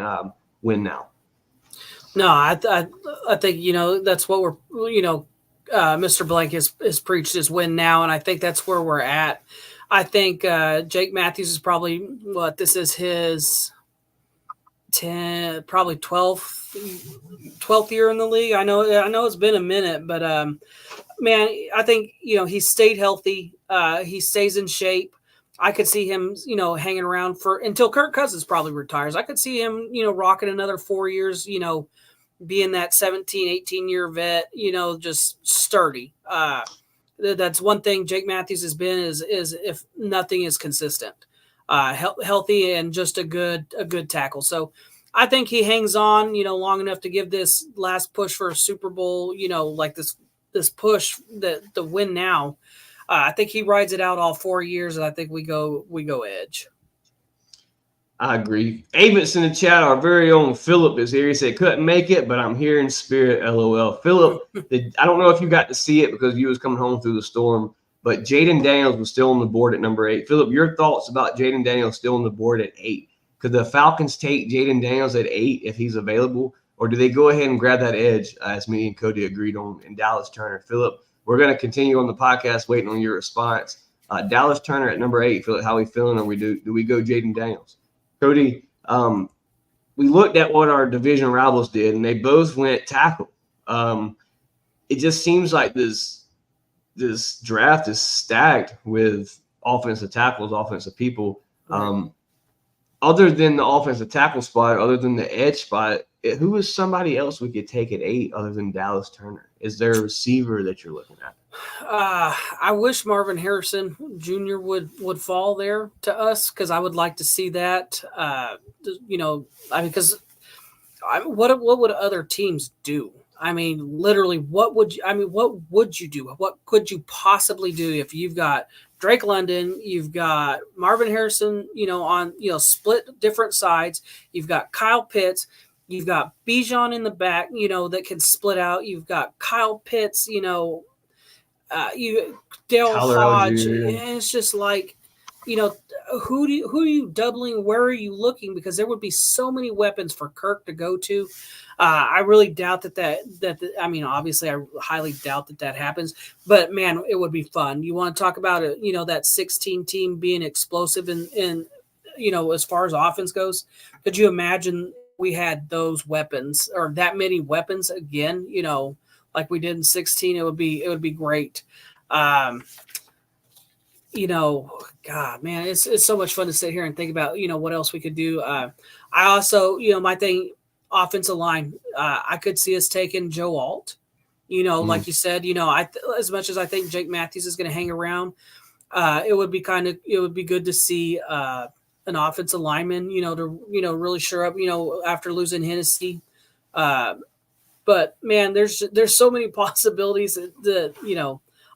win now? No, I think that's what we're Mr. Blank has preached is win now, and I think that's where we're at. I think Jake Matthews is probably this is his probably 12th year in the league. I know it's been a minute, but man, I think he stayed healthy. He stays in shape. I could see him, hanging around until Kirk Cousins probably retires. I could see him, rocking another 4 years, being that 17, 18-year vet, just sturdy. That's one thing Jake Matthews has been is if nothing is consistent, healthy and just a good tackle. So I think he hangs on, long enough to give this last push for a Super Bowl, like this push the win now. I think he rides it out all 4 years, and I think we go edge. I agree. Avens in the chat, our very own Philip is here. He said, couldn't make it, but I'm here in spirit, LOL. Philip, I don't know if you got to see it because you was coming home through the storm, but Jaden Daniels was still on the board at number 8. Philip, your thoughts about Jaden Daniels still on the board at 8? Could the Falcons take Jaden Daniels at 8 if he's available, or do they go ahead and grab that edge, as me and Cody agreed on, in Dallas Turner? Philip, we're going to continue on the podcast waiting on your response. Dallas Turner at number 8, Philip, how we feeling? Or do we go Jaden Daniels? Cody, we looked at what our division rivals did, and they both went tackle. It just seems like this draft is stacked with offensive tackles, offensive people. Other than the offensive tackle spot, other than the edge spot, who is somebody else we could take at 8 other than Dallas Turner? Is there a receiver that you're looking at? I wish Marvin Harrison Jr. would fall there to us because I would like to see that. Because what would other teams do? I mean, literally, what would you do? What could you possibly do if you've got Drake London, you've got Marvin Harrison, on split different sides, you've got Kyle Pitts, you've got Bijan in the back, that can split out, you've got Kyle Pitts, you Dale Hodge, and it's just like, who are you doubling? Where are you looking? Because there would be so many weapons for Kirk to go to. I really doubt obviously I highly doubt that happens, but man, it would be fun. You want to talk about it, that 16 team being explosive and as far as offense goes, could you imagine we had those weapons or that many weapons again, like we did in 16? It would be great. God, man, it's so much fun to sit here and think about, what else we could do. I also, my thing, offensive line, I could see us taking Joe Alt, like you said, as much as I think Jake Matthews is going to hang around, it would be good to see an offensive lineman, to, really shore up, after losing Hennessy. But man, there's so many possibilities that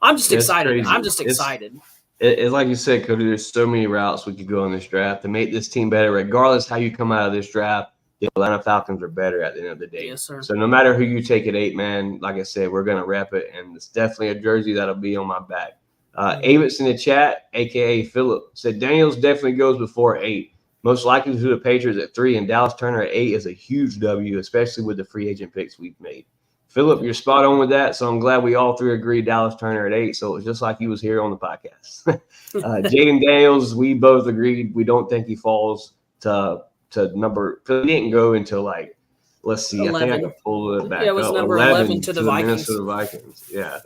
I'm just excited. Crazy. I'm just excited. It's like you said, Cody, there's so many routes we could go in this draft to make this team better. Regardless how you come out of this draft, the Atlanta Falcons are better at the end of the day. Yes, sir. So no matter who you take at 8, man, like I said, we're going to rep it, and it's definitely a jersey that'll be on my back. Avitz in the chat, a.k.a. Philip, said Daniels definitely goes before 8. Most likely to the Patriots at 3, and Dallas Turner at 8 is a huge W, especially with the free agent picks we've made. Philip, you're spot on with that, so I'm glad we all three agreed Dallas Turner at 8, so it was just like he was here on the podcast. Jaden Daniels, we both agreed we don't think he falls to number – he didn't go until, let's see, 11. I think I can pull it back up. Yeah, it was number 11 to the Vikings. Minnesota Vikings. Yeah,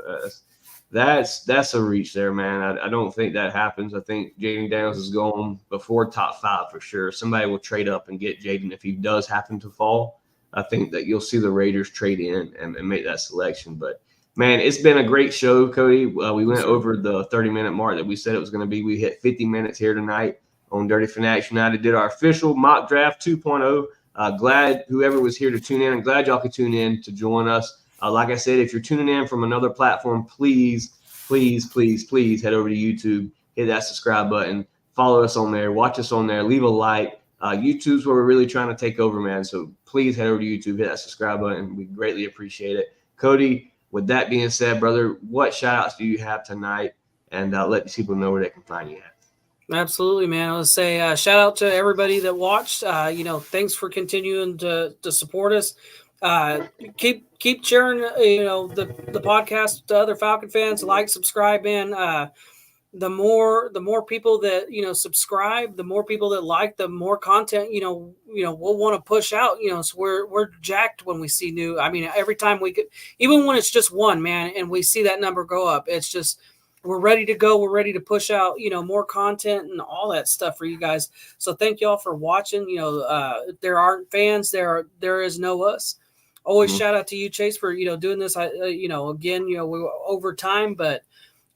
that's a reach there, man. I don't think that happens. I think Jaden Daniels is going before top 5 for sure. Somebody will trade up and get Jaden if he does happen to fall. I think that you'll see the Raiders trade in and make that selection. But, man, it's been a great show, Cody. We went over the 30-minute mark that we said it was going to be. We hit 50 minutes here tonight on Dirty Fanatics United. Did our official mock draft 2.0. Glad whoever was here to tune in. I'm glad y'all could tune in to join us. Like I said, if you're tuning in from another platform, please head over to YouTube, hit that subscribe button, follow us on there, watch us on there, leave a like. YouTube's where we're really trying to take over, man. So please head over to YouTube, hit that subscribe button. We greatly appreciate it. Cody, with that being said, brother, what shout-outs do you have tonight? And let these people know where they can find you at. Absolutely, man. I would say shout out to everybody that watched. Thanks for continuing to support us. Keep sharing, the podcast to other Falcon fans. Like, subscribe, man. the more people that subscribe, the more people that like, the more content we'll want to push out. So we're jacked when we see new. I mean, every time we could, even when it's just one, man, and we see that number go up, it's just we're ready to go. We're ready to push out more content and all that stuff for you guys. So thank y'all for watching. If there aren't fans, there is no us. Always shout out to you, Chase, for doing this. Again, we were over time, but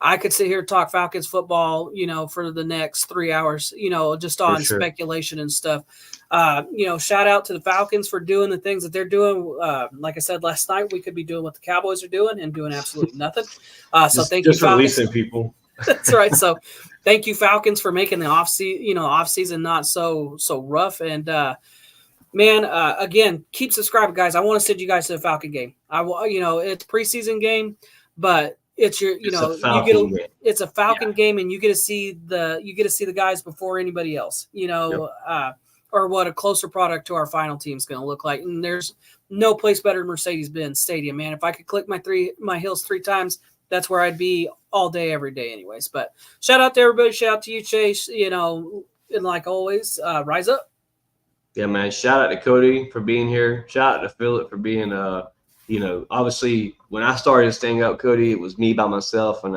I could sit here and talk Falcons football, for the next 3 hours, just on speculation and stuff. Shout out to the Falcons for doing the things that they're doing. Like I said last night, we could be doing what the Cowboys are doing and doing absolutely nothing. So thank you, just Falcons. releasing people. That's right. So thank you, Falcons, for making the off season not so rough. And man, again, keep subscribing, guys. I want to send you guys to the Falcon game. It's a preseason game, but it's a Falcon game, and you get to see the guys before anybody else, or what a closer product to our final team is going to look like. And there's no place better than Mercedes-Benz Stadium, man. If I could click my heels 3 times, that's where I'd be all day, every day anyways. But shout out to everybody. Shout out to you, Chase, and like always, rise up. Yeah, man. Shout out to Cody for being here. Shout out to Philip for being, obviously when I started staying up, Cody, it was me by myself. And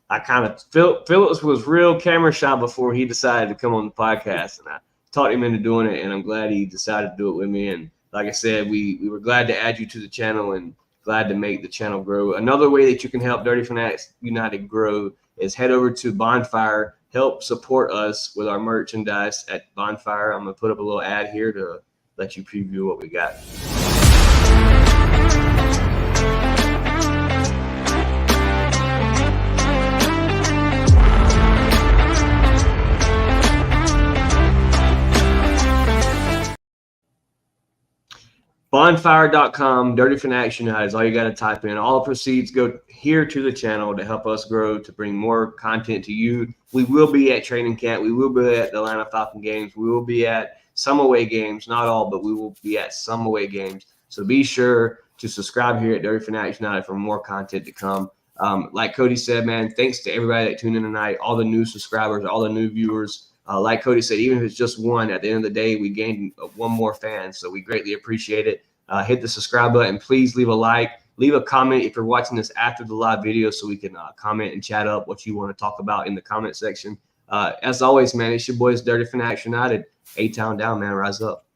I kind of, Phillips was real camera shy before he decided to come on the podcast. And I talked him into doing it, and I'm glad he decided to do it with me. And like I said, we were glad to add you to the channel and glad to make the channel grow. Another way that you can help Dirty Fanatics United grow is head over to Bonfire. Help support us with our merchandise at Bonfire. I'm going to put up a little ad here to let you preview what we got. Bonfire.com, Dirty Fanatics United is all you got to type in. All the proceeds go here to the channel to help us grow, to bring more content to you. We will be at training camp. We will be at the Atlanta Falcon games. We will be at some away games, not all, but we will be at some away games. So be sure to subscribe here at Dirty Fanatics United for more content to come. Like Cody said, man, thanks to everybody that tuned in tonight, all the new subscribers, all the new viewers. Like Cody said, even if it's just one, at the end of the day, we gained one more fan. So we greatly appreciate it. Hit the subscribe button. Please leave a like. Leave a comment if you're watching this after the live video so we can comment and chat up what you want to talk about in the comment section. As always, man, it's your boys, Dirty Fanatics United. A-Town down, man. Rise up.